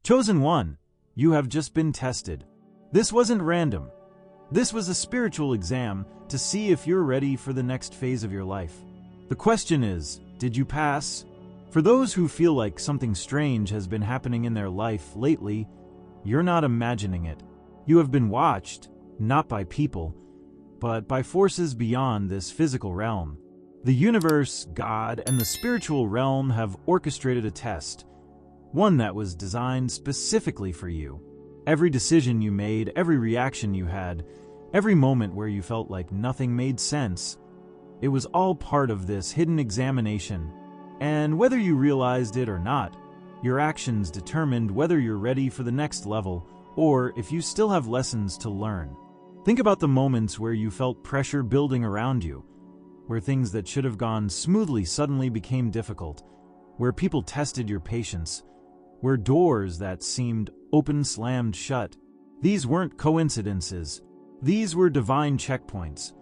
Chosen one, you have just been tested. This wasn't random. This was a spiritual exam to see if you're ready for the next phase of your life. The question is, did you pass? For those who feel like something strange has been happening in their life lately, you're not imagining it. You have been watched, not by people, but by forces beyond this physical realm. The universe, God, and the spiritual realm have orchestrated a test, one that was designed specifically for you. Every decision you made, every reaction you had, every moment where you felt like nothing made sense, it was all part of this hidden examination. And whether you realized it or not, your actions determined whether you're ready for the next level or if you still have lessons to learn. Think about the moments where you felt pressure building around you, where things that should have gone smoothly suddenly became difficult, where people tested your patience, where doors that seemed open slammed shut. These weren't coincidences. These were divine checkpoints,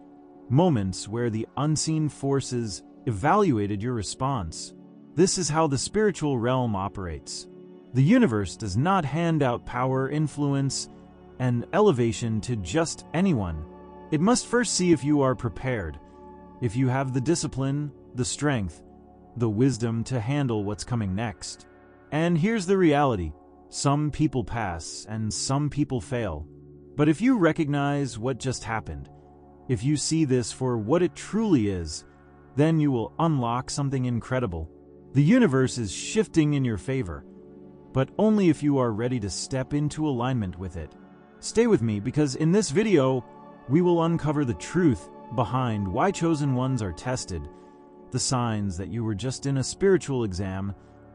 moments where the unseen forces evaluated your response. This is how the spiritual realm operates. The universe does not hand out power, influence, and elevation to just anyone. It must first see if you are prepared, if you have the discipline, the strength, the wisdom to handle what's coming next. And here's the reality. Some people pass and some people fail. But if you recognize what just happened, if you see this for what it truly is, then you will unlock something incredible. The universe is shifting in your favor, but only if you are ready to step into alignment with it. Stay with me because in this video, we will uncover the truth behind why chosen ones are tested, the signs that you were just in a spiritual exam,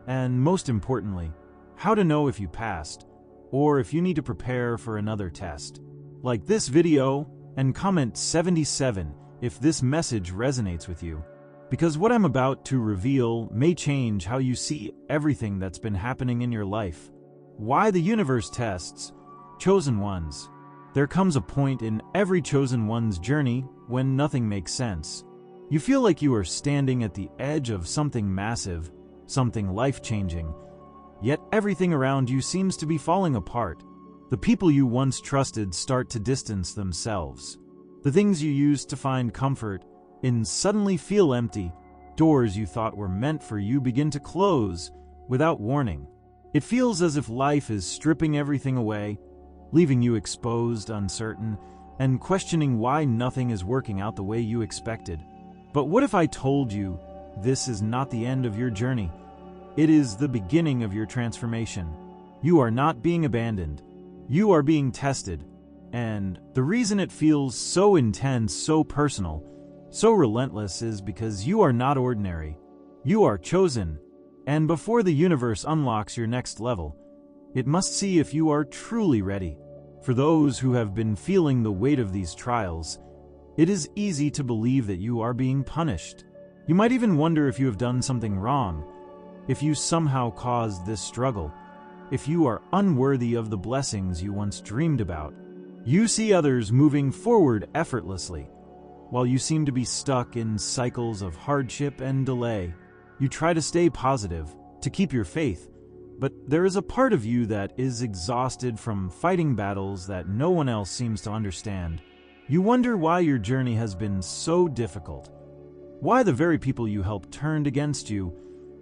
and most importantly, how to know if you passed, or if you need to prepare for another test. Like this video and comment 77 if this message resonates with you, because what I'm about to reveal may change how you see everything that's been happening in your life. Why the universe tests chosen ones. There comes a point in every chosen one's journey when nothing makes sense. You feel like you are standing at the edge of something massive, something life-changing, yet everything around you seems to be falling apart. The people you once trusted start to distance themselves. The things you used to find comfort in suddenly feel empty. Doors you thought were meant for you begin to close without warning. It feels as if life is stripping everything away, leaving you exposed, uncertain, and questioning why nothing is working out the way you expected. But what if I told you this is not the end of your journey? It is the beginning of your transformation. You are not being abandoned. You are being tested. And the reason it feels so intense, so personal, so relentless is because you are not ordinary. You are chosen. And before the universe unlocks your next level, it must see if you are truly ready. For those who have been feeling the weight of these trials, it is easy to believe that you are being punished. You might even wonder if you have done something wrong, if you somehow caused this struggle, if you are unworthy of the blessings you once dreamed about. You see others moving forward effortlessly, while you seem to be stuck in cycles of hardship and delay. You try to stay positive, to keep your faith, but there is a part of you that is exhausted from fighting battles that no one else seems to understand. You wonder why your journey has been so difficult, why the very people you helped turned against you,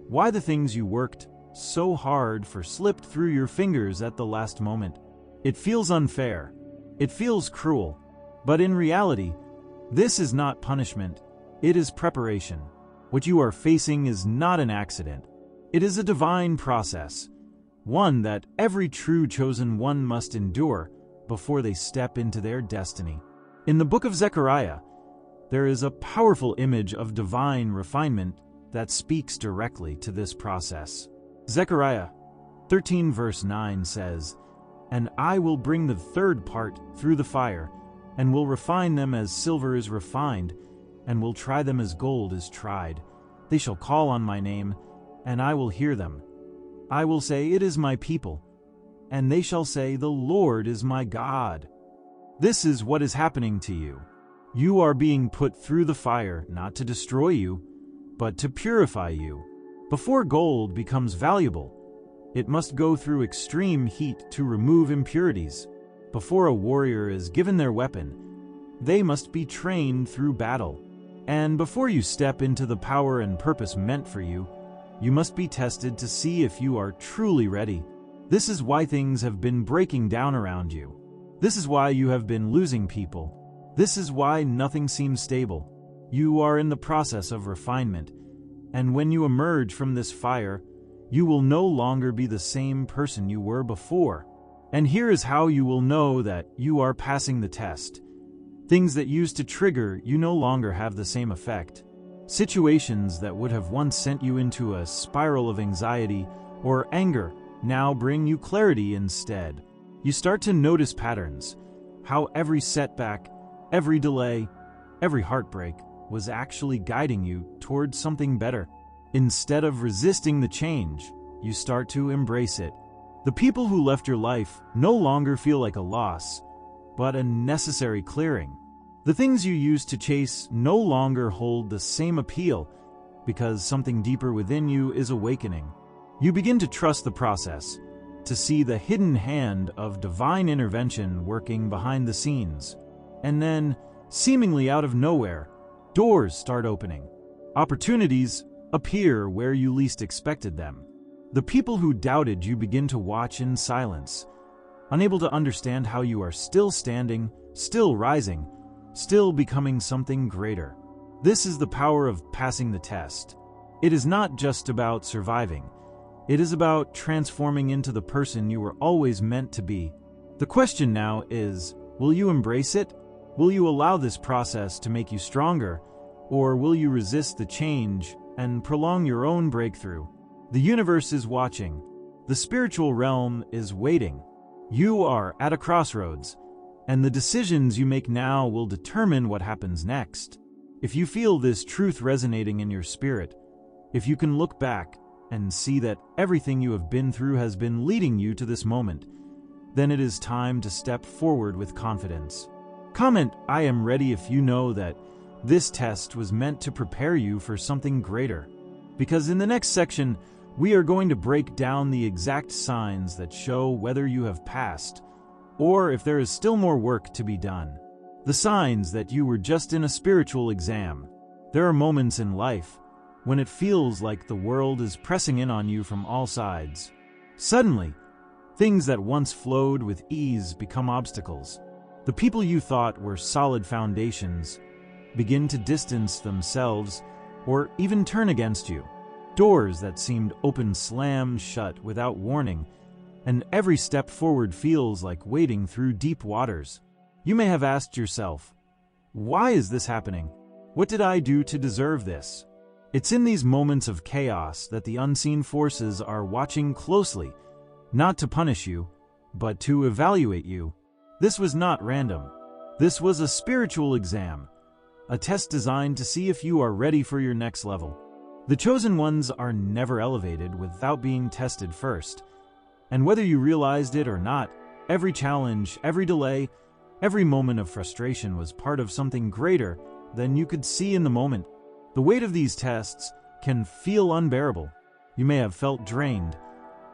why the things you worked so hard for slipped through your fingers at the last moment. It feels unfair. It feels cruel. But in reality, this is not punishment. It is preparation. What you are facing is not an accident. It is a divine process, one that every true chosen one must endure before they step into their destiny. In the book of Zechariah, there is a powerful image of divine refinement that speaks directly to this process. Zechariah 13 verse 9 says, "And I will bring the third part through the fire, and will refine them as silver is refined, and will try them as gold is tried. They shall call on my name, and I will hear them. I will say, it is my people, and they shall say, the Lord is my God." This is what is happening to you. You are being put through the fire, not to destroy you, but to purify you. Before gold becomes valuable, It must go through extreme heat to remove impurities. Before a warrior is given their weapon, they must be trained through battle. And before you step into the power and purpose meant for you, you must be tested to see if you are truly ready. This is why things have been breaking down around you. This is why you have been losing people. This is why nothing seems stable. You are in the process of refinement, and when you emerge from this fire, you will no longer be the same person you were before. And here is how you will know that you are passing the test. Things that used to trigger you no longer have the same effect. Situations that would have once sent you into a spiral of anxiety or anger now bring you clarity instead. You start to notice patterns, how every setback, every delay, every heartbreak was actually guiding you towards something better. Instead of resisting the change, you start to embrace it. The people who left your life no longer feel like a loss, but a necessary clearing. The things you used to chase no longer hold the same appeal because something deeper within you is awakening. You begin to trust the process, to see the hidden hand of divine intervention working behind the scenes. And then, seemingly out of nowhere, doors start opening. Opportunities appear where you least expected them. The people who doubted you begin to watch in silence, unable to understand how you are still standing, still rising, still becoming something greater. This is the power of passing the test. It is not just about surviving. It is about transforming into the person you were always meant to be. The question now is, will you embrace it? Will you allow this process to make you stronger? Or will you resist the change and prolong your own breakthrough? The universe is watching. The spiritual realm is waiting. You are at a crossroads, and the decisions you make now will determine what happens next. If you feel this truth resonating in your spirit, if you can look back and see that everything you have been through has been leading you to this moment, then it is time to step forward with confidence. Comment, "I am ready" if you know that this test was meant to prepare you for something greater. Because in the next section, we are going to break down the exact signs that show whether you have passed or if there is still more work to be done. The signs that you were just in a spiritual exam. There are moments in life when it feels like the world is pressing in on you from all sides. Suddenly, things that once flowed with ease become obstacles. The people you thought were solid foundations begin to distance themselves or even turn against you. Doors that seemed open slam shut without warning, and every step forward feels like wading through deep waters. You may have asked yourself, why is this happening? What did I do to deserve this? It's in these moments of chaos that the unseen forces are watching closely, not to punish you, but to evaluate you. This was not random. This was a spiritual exam, a test designed to see if you are ready for your next level. The chosen ones are never elevated without being tested first. And whether you realized it or not, every challenge, every delay, every moment of frustration was part of something greater than you could see in the moment. The weight of these tests can feel unbearable. You may have felt drained,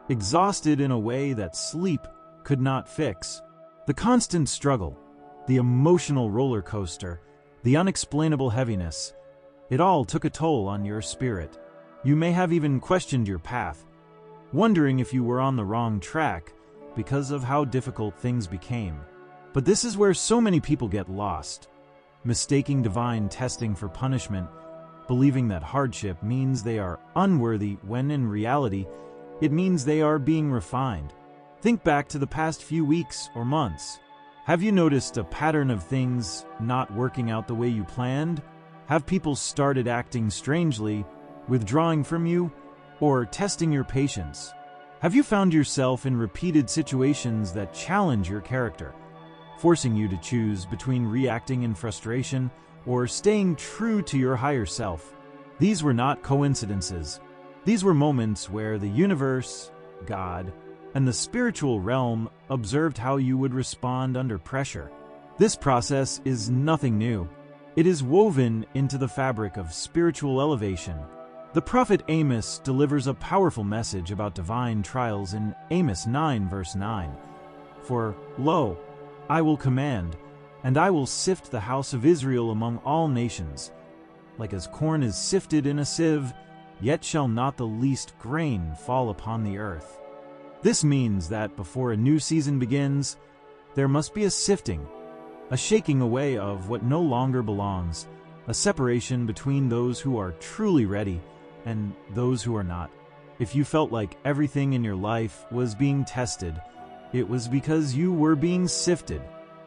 exhausted in a way that sleep could not fix. The constant struggle, the emotional roller coaster, the unexplainable heaviness, it all took a toll on your spirit. You may have even questioned your path, wondering if you were on the wrong track because of how difficult things became. But this is where so many people get lost, mistaking divine testing for punishment, believing that hardship means they are unworthy when in reality, it means they are being refined. Think back to the past few weeks or months. Have you noticed a pattern of things not working out the way you planned? Have people started acting strangely, withdrawing from you, or testing your patience? Have you found yourself in repeated situations that challenge your character, forcing you to choose between reacting in frustration or staying true to your higher self? These were not coincidences. These were moments where the universe, God, and the spiritual realm observed how you would respond under pressure. This process is nothing new. It is woven into the fabric of spiritual elevation. The prophet Amos delivers a powerful message about divine trials in Amos 9 verse 9. For, lo, I will command, and I will sift the house of Israel among all nations. Like as corn is sifted in a sieve, yet shall not the least grain fall upon the earth. This means that before a new season begins, there must be a sifting, a shaking away of what no longer belongs, a separation between those who are truly ready and those who are not. If you felt like everything in your life was being tested, it was because you were being sifted.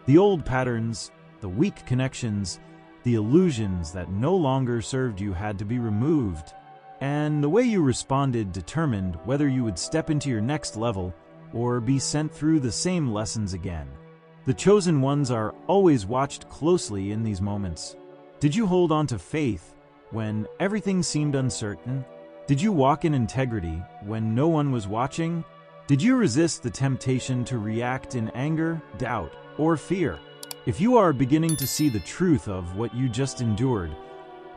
The old patterns, the weak connections, the illusions that no longer served you had to be removed. And the way you responded determined whether you would step into your next level or be sent through the same lessons again. The chosen ones are always watched closely in these moments. Did you hold on to faith when everything seemed uncertain? Did you walk in integrity when no one was watching? Did you resist the temptation to react in anger, doubt, or fear? If you are beginning to see the truth of what you just endured,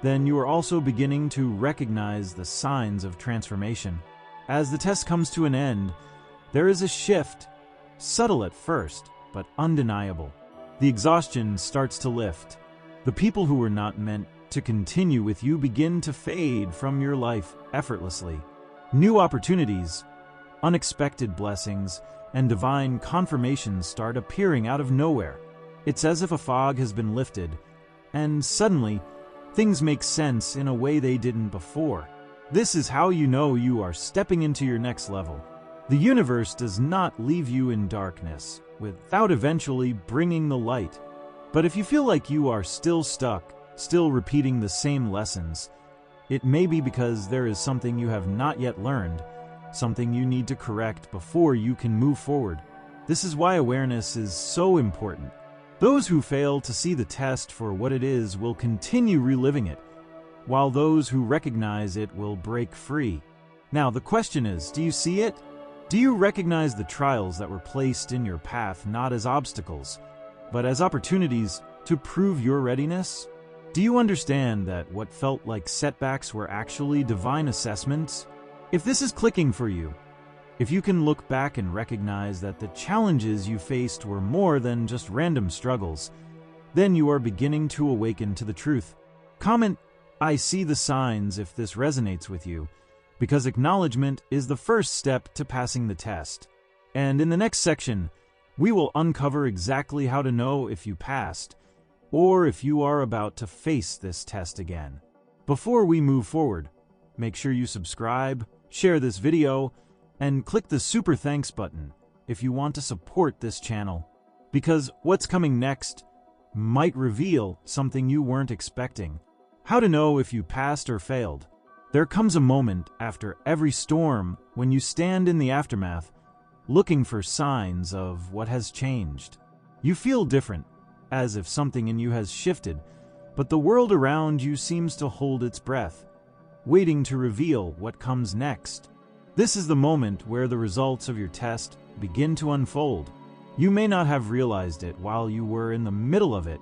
then you are also beginning to recognize the signs of transformation. As the test comes to an end, there is a shift, subtle at first, but undeniable. The exhaustion starts to lift. The people who were not meant to continue with you begin to fade from your life effortlessly. New opportunities, unexpected blessings, and divine confirmations start appearing out of nowhere. It's as if a fog has been lifted, and suddenly, things make sense in a way they didn't before. This is how you know you are stepping into your next level. The universe does not leave you in darkness without eventually bringing the light. But if you feel like you are still stuck, still repeating the same lessons, it may be because there is something you have not yet learned, something you need to correct before you can move forward. This is why awareness is so important. Those who fail to see the test for what it is will continue reliving it, while those who recognize it will break free. Now, the question is, do you see it? Do you recognize the trials that were placed in your path not as obstacles, but as opportunities to prove your readiness? Do you understand that what felt like setbacks were actually divine assessments? If this is clicking for you, if you can look back and recognize that the challenges you faced were more than just random struggles, then you are beginning to awaken to the truth. Comment, "I see the signs," if this resonates with you, because acknowledgement is the first step to passing the test. And in the next section, we will uncover exactly how to know if you passed, or if you are about to face this test again. Before we move forward, make sure you subscribe, share this video, and click the super thanks button if you want to support this channel. Because what's coming next might reveal something you weren't expecting. How to know if you passed or failed. There comes a moment after every storm when you stand in the aftermath, looking for signs of what has changed. You feel different, as if something in you has shifted, but the world around you seems to hold its breath, waiting to reveal what comes next. This is the moment where the results of your test begin to unfold. You may not have realized it while you were in the middle of it,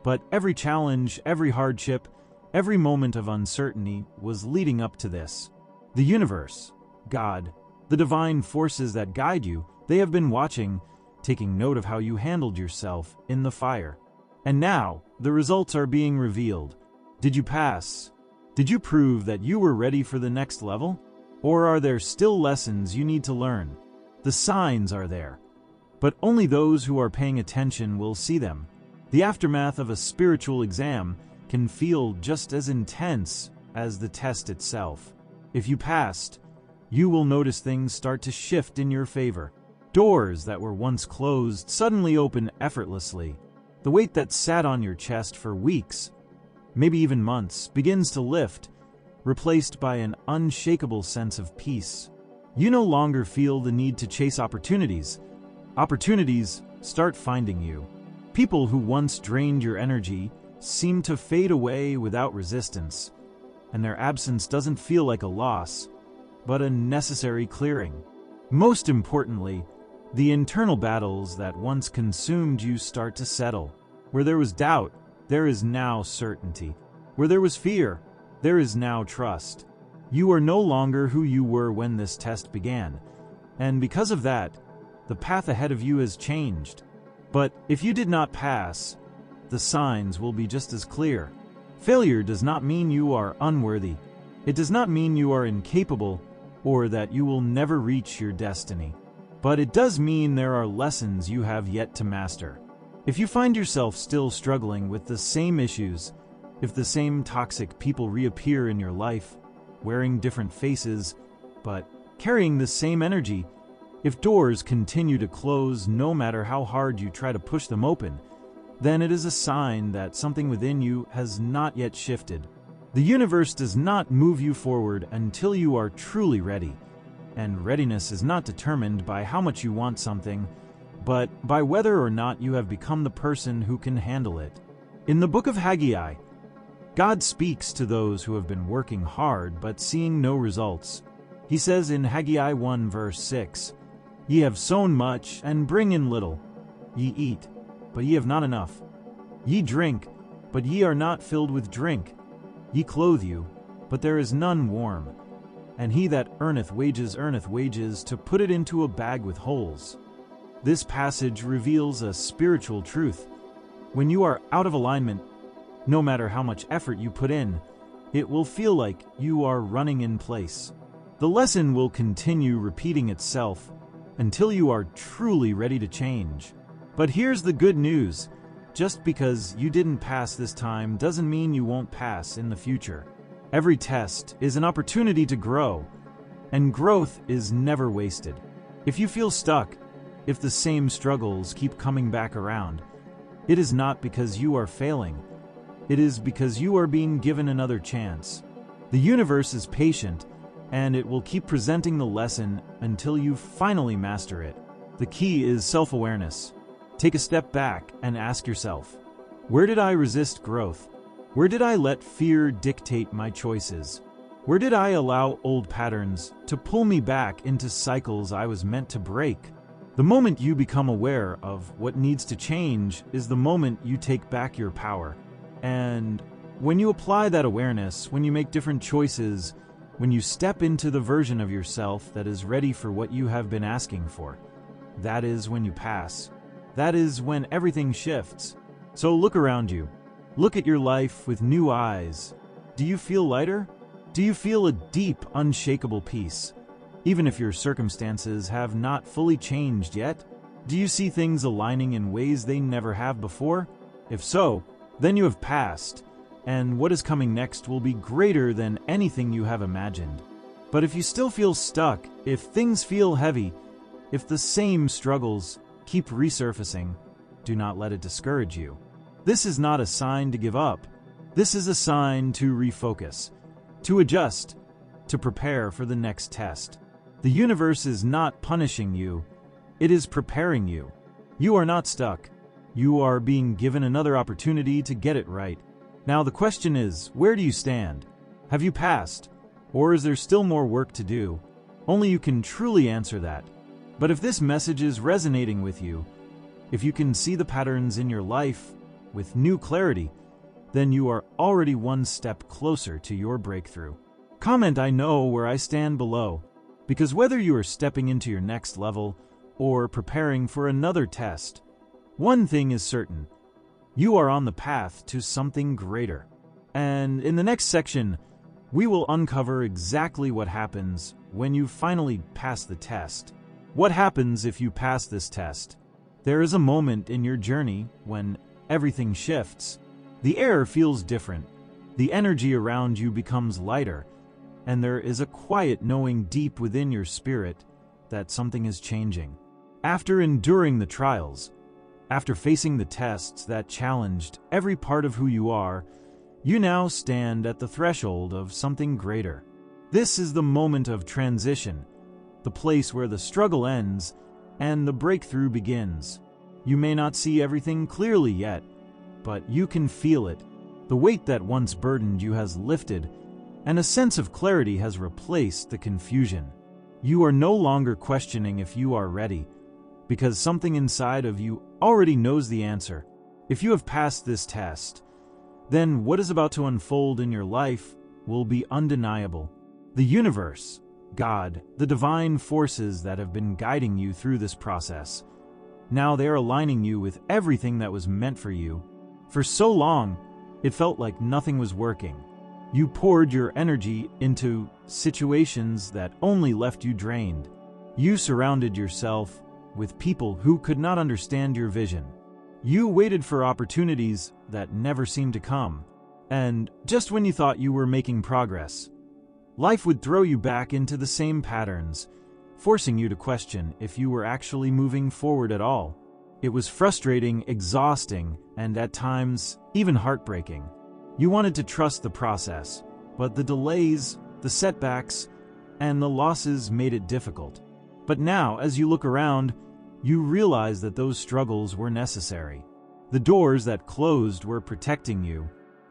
but every challenge, every hardship, every moment of uncertainty was leading up to this. The universe, God, the divine forces that guide you, they have been watching, taking note of how you handled yourself in the fire. And now, the results are being revealed. Did you pass? Did you prove that you were ready for the next level? Or are there still lessons you need to learn? The signs are there, but only those who are paying attention will see them. The aftermath of a spiritual exam can feel just as intense as the test itself. If you passed, you will notice things start to shift in your favor. Doors that were once closed suddenly open effortlessly. The weight that sat on your chest for weeks, maybe even months, begins to lift, replaced by an unshakable sense of peace. You no longer feel the need to chase opportunities. Opportunities start finding you. People who once drained your energy seem to fade away without resistance, and their absence doesn't feel like a loss, but a necessary clearing. Most importantly, the internal battles that once consumed you start to settle. Where there was doubt, there is now certainty. Where there was fear, there is now trust. You are no longer who you were when this test began, and because of that, the path ahead of you has changed. But if you did not pass, the signs will be just as clear. Failure does not mean you are unworthy. It does not mean you are incapable or that you will never reach your destiny. But it does mean there are lessons you have yet to master. If you find yourself still struggling with the same issues, if the same toxic people reappear in your life, wearing different faces, but carrying the same energy, if doors continue to close no matter how hard you try to push them open, then it is a sign that something within you has not yet shifted. The universe does not move you forward until you are truly ready, and readiness is not determined by how much you want something, but by whether or not you have become the person who can handle it. In the book of Haggai, God speaks to those who have been working hard but seeing no results. He says in Haggai 1 verse 6, "Ye have sown much, and bring in little. Ye eat, but ye have not enough. Ye drink, but ye are not filled with drink. Ye clothe you, but there is none warm. And he that earneth wages to put it into a bag with holes." This passage reveals a spiritual truth. When you are out of alignment, no matter how much effort you put in, it will feel like you are running in place. The lesson will continue repeating itself until you are truly ready to change. But here's the good news. Just because you didn't pass this time doesn't mean you won't pass in the future. Every test is an opportunity to grow, and growth is never wasted. If you feel stuck, if the same struggles keep coming back around, it is not because you are failing. It is because you are being given another chance. The universe is patient, and it will keep presenting the lesson until you finally master it. The key is self-awareness. Take a step back and ask yourself, where did I resist growth? Where did I let fear dictate my choices? Where did I allow old patterns to pull me back into cycles I was meant to break? The moment you become aware of what needs to change is the moment you take back your power. And when you apply that awareness, when you make different choices, when you step into the version of yourself that is ready for what you have been asking for, that is when you pass. That is when everything shifts. So look around you. Look at your life with new eyes. Do you feel lighter? Do you feel a deep, unshakable peace? Even if your circumstances have not fully changed yet? Do you see things aligning in ways they never have before? If so, then you have passed, and what is coming next will be greater than anything you have imagined. But if you still feel stuck, if things feel heavy, if the same struggles keep resurfacing, do not let it discourage you. This is not a sign to give up. This is a sign to refocus, to adjust, to prepare for the next test. The universe is not punishing you, it is preparing you. You are not stuck. You are being given another opportunity to get it right. Now the question is, where do you stand? Have you passed? Or is there still more work to do? Only you can truly answer that. But if this message is resonating with you, if you can see the patterns in your life with new clarity, then you are already one step closer to your breakthrough. Comment "I know where I stand" below, because whether you are stepping into your next level or preparing for another test, one thing is certain: you are on the path to something greater. And in the next section, we will uncover exactly what happens when you finally pass the test. What happens if you pass this test? There is a moment in your journey when everything shifts. The air feels different. The energy around you becomes lighter, and there is a quiet knowing deep within your spirit that something is changing. After enduring the trials, after facing the tests that challenged every part of who you are, you now stand at the threshold of something greater. This is the moment of transition, the place where the struggle ends and the breakthrough begins. You may not see everything clearly yet, but you can feel it. The weight that once burdened you has lifted, and a sense of clarity has replaced the confusion. You are no longer questioning if you are ready, because something inside of you already knows the answer. If you have passed this test, then what is about to unfold in your life will be undeniable. The universe, God, the divine forces that have been guiding you through this process. Now they are aligning you with everything that was meant for you. For so long, it felt like nothing was working. You poured your energy into situations that only left you drained. You surrounded yourself with people who could not understand your vision. You waited for opportunities that never seemed to come. And just when you thought you were making progress, life would throw you back into the same patterns, forcing you to question if you were actually moving forward at all. It was frustrating, exhausting, and at times, even heartbreaking. You wanted to trust the process, but the delays, the setbacks, and the losses made it difficult. But now, as you look around, you realize that those struggles were necessary. The doors that closed were protecting you.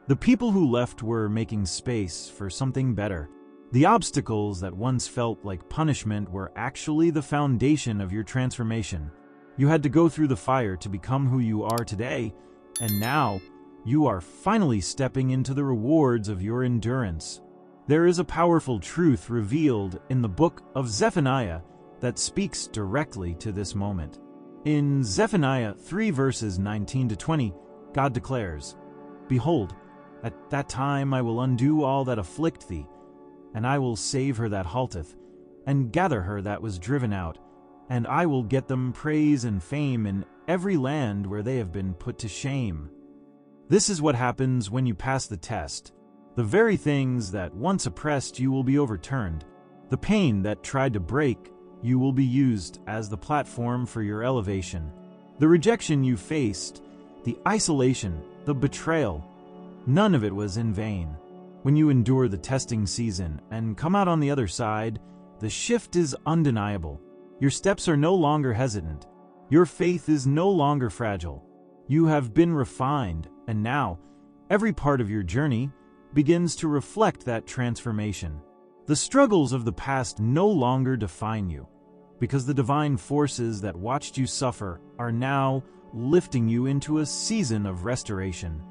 The people who left were making space for something better. The obstacles that once felt like punishment were actually the foundation of your transformation. You had to go through the fire to become who you are today, and now you are finally stepping into the rewards of your endurance. There is a powerful truth revealed in the book of Zephaniah that speaks directly to this moment. In Zephaniah 3 verses 19 to 20, God declares, "Behold, at that time I will undo all that afflict thee, and I will save her that halteth, and gather her that was driven out, and I will get them praise and fame in every land where they have been put to shame." This is what happens when you pass the test. The very things that once oppressed you will be overturned. The pain that tried to break you will be used as the platform for your elevation. The rejection you faced, the isolation, the betrayal, none of it was in vain. When you endure the testing season and come out on the other side, the shift is undeniable. Your steps are no longer hesitant. Your faith is no longer fragile. You have been refined, and now, every part of your journey begins to reflect that transformation. The struggles of the past no longer define you, because the divine forces that watched you suffer are now lifting you into a season of restoration.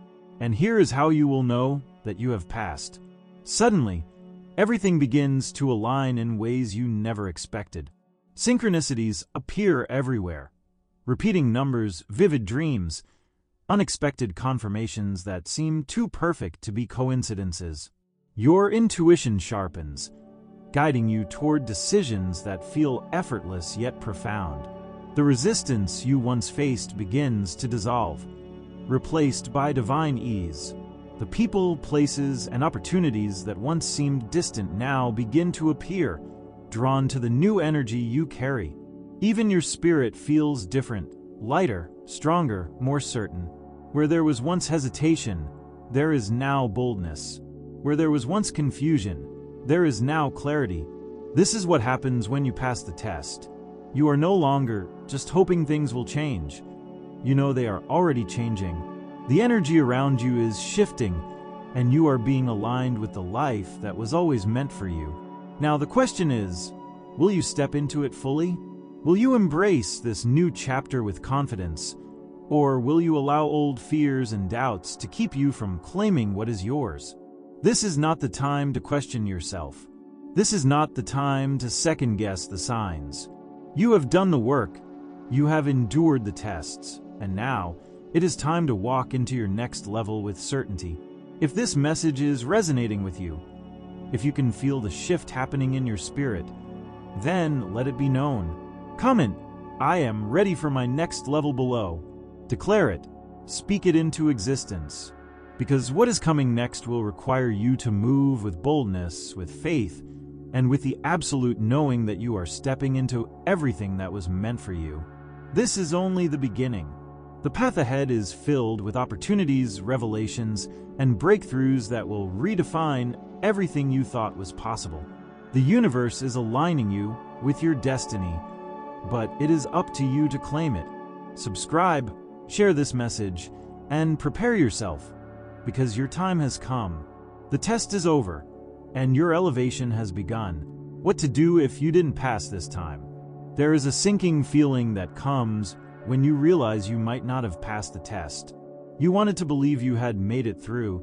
And here is how you will know that you have passed. Suddenly, everything begins to align in ways you never expected. Synchronicities appear everywhere. Repeating numbers, vivid dreams, unexpected confirmations that seem too perfect to be coincidences. Your intuition sharpens, guiding you toward decisions that feel effortless yet profound. The resistance you once faced begins to dissolve, replaced by divine ease. The people, places, and opportunities that once seemed distant now begin to appear, drawn to the new energy you carry. Even your spirit feels different, lighter, stronger, more certain. Where there was once hesitation, there is now boldness. Where there was once confusion, there is now clarity. This is what happens when you pass the test. You are no longer just hoping things will change. You know they are already changing. The energy around you is shifting, and you are being aligned with the life that was always meant for you. Now the question is, will you step into it fully? Will you embrace this new chapter with confidence? Or will you allow old fears and doubts to keep you from claiming what is yours? This is not the time to question yourself. This is not the time to second-guess the signs. You have done the work. You have endured the tests. And now, it is time to walk into your next level with certainty. If this message is resonating with you, if you can feel the shift happening in your spirit, then let it be known. Comment, "I am ready for my next level" below. Declare it. Speak it into existence. Because what is coming next will require you to move with boldness, with faith, and with the absolute knowing that you are stepping into everything that was meant for you. This is only the beginning. The path ahead is filled with opportunities, revelations, and breakthroughs that will redefine everything you thought was possible. The universe is aligning you with your destiny, but it is up to you to claim it. Subscribe, share this message, and prepare yourself, because your time has come. The test is over, and your elevation has begun. What to do if you didn't pass this time? There is a sinking feeling that comes when you realize you might not have passed the test. You wanted to believe you had made it through,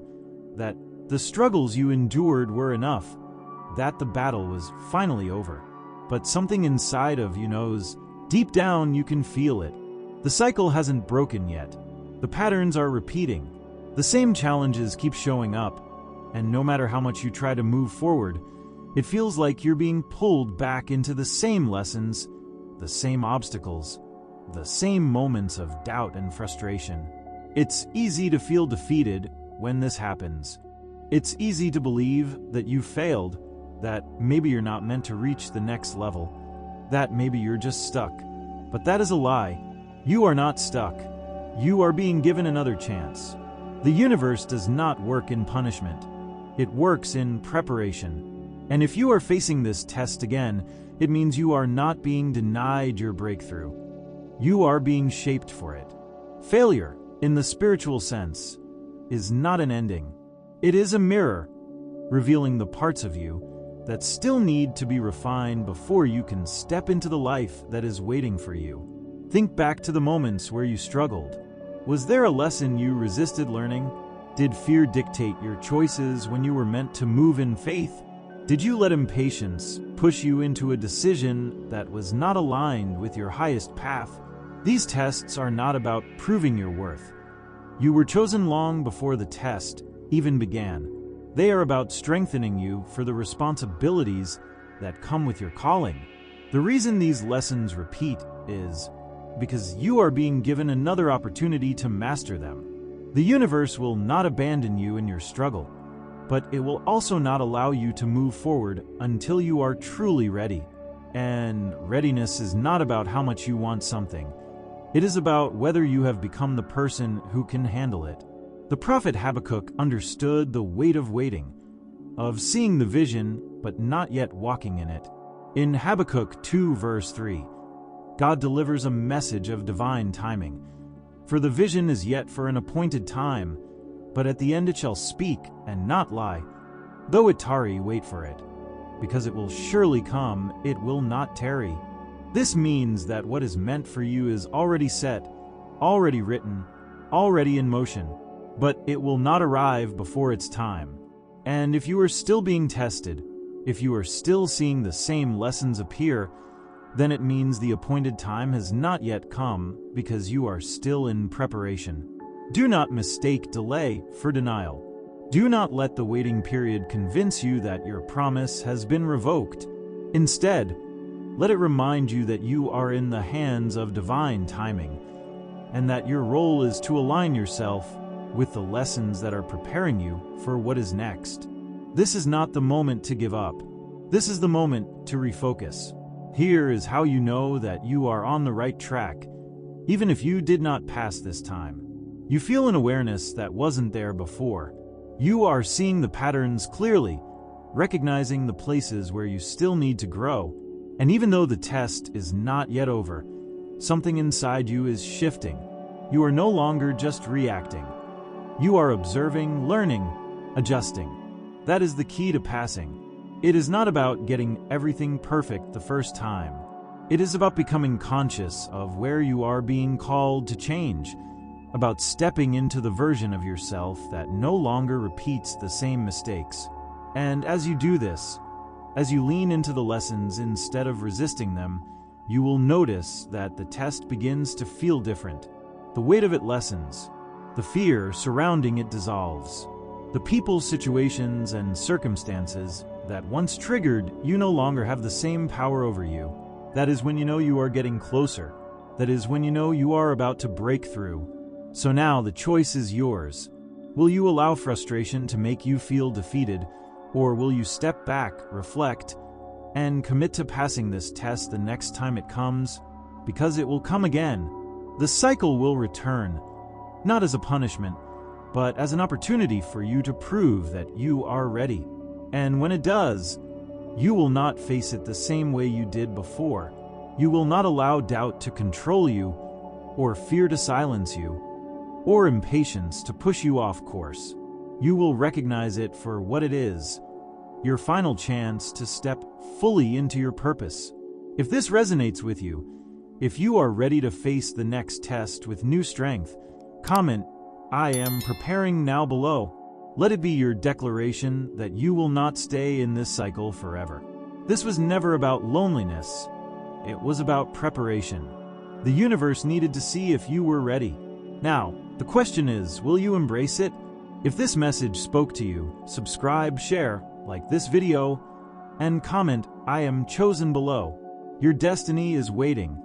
that the struggles you endured were enough. that the battle was finally over. But something inside of you knows, deep down you can feel it. The cycle hasn't broken yet. The patterns are repeating. The same challenges keep showing up, and no matter how much you try to move forward, it feels like you're being pulled back into the same lessons, the same obstacles, the same moments of doubt and frustration. It's easy to feel defeated when this happens. It's easy to believe that you failed, that maybe you're not meant to reach the next level, that maybe you're just stuck. But that is a lie. You are not stuck. You are being given another chance. The universe does not work in punishment. It works in preparation. And if you are facing this test again, it means you are not being denied your breakthrough. You are being shaped for it. Failure, in the spiritual sense, is not an ending. It is a mirror, revealing the parts of you that still need to be refined before you can step into the life that is waiting for you. Think back to the moments where you struggled. Was there a lesson you resisted learning? Did fear dictate your choices when you were meant to move in faith? Did you let impatience push you into a decision that was not aligned with your highest path? These tests are not about proving your worth. You were chosen long before the test even began. They are about strengthening you for the responsibilities that come with your calling. The reason these lessons repeat is because you are being given another opportunity to master them. The universe will not abandon you in your struggle, but it will also not allow you to move forward until you are truly ready. And readiness is not about how much you want something. It is about whether you have become the person who can handle it. The prophet Habakkuk understood the weight of waiting, of seeing the vision but not yet walking in it. In Habakkuk 2 verse 3, God delivers a message of divine timing. For the vision is yet for an appointed time, but at the end it shall speak and not lie. Though it tarry, wait for it, because it will surely come, it will not tarry. This means that what is meant for you is already set, already written, already in motion, but it will not arrive before its time. And if you are still being tested, if you are still seeing the same lessons appear, then it means the appointed time has not yet come because you are still in preparation. Do not mistake delay for denial. Do not let the waiting period convince you that your promise has been revoked. Instead, let it remind you that you are in the hands of divine timing, and that your role is to align yourself with the lessons that are preparing you for what is next. This is not the moment to give up. This is the moment to refocus. Here is how you know that you are on the right track, even if you did not pass this time. You feel an awareness that wasn't there before. You are seeing the patterns clearly, recognizing the places where you still need to grow. And even though the test is not yet over, something inside you is shifting. You are no longer just reacting. You are observing, learning, adjusting. That is the key to passing. It is not about getting everything perfect the first time. It is about becoming conscious of where you are being called to change, about stepping into the version of yourself that no longer repeats the same mistakes. And as you do this, as you lean into the lessons instead of resisting them, you will notice that the test begins to feel different. The weight of it lessens. The fear surrounding it dissolves. The people, situations, and circumstances that once triggered you no longer have the same power over you. That is when you know you are getting closer. That is when you know you are about to break through. So now the choice is yours. Will you allow frustration to make you feel defeated, or will you step back, reflect, and commit to passing this test the next time it comes? Because it will come again. The cycle will return, not as a punishment, but as an opportunity for you to prove that you are ready. And when it does, you will not face it the same way you did before. You will not allow doubt to control you, or fear to silence you, or impatience to push you off course. You will recognize it for what it is, your final chance to step fully into your purpose. If this resonates with you, if you are ready to face the next test with new strength, comment, "I am preparing now" below. Let it be your declaration that you will not stay in this cycle forever. This was never about loneliness. It was about preparation. The universe needed to see if you were ready. Now, the question is, will you embrace it? If this message spoke to you, subscribe, share, like this video, and comment, "I am chosen" below. Your destiny is waiting.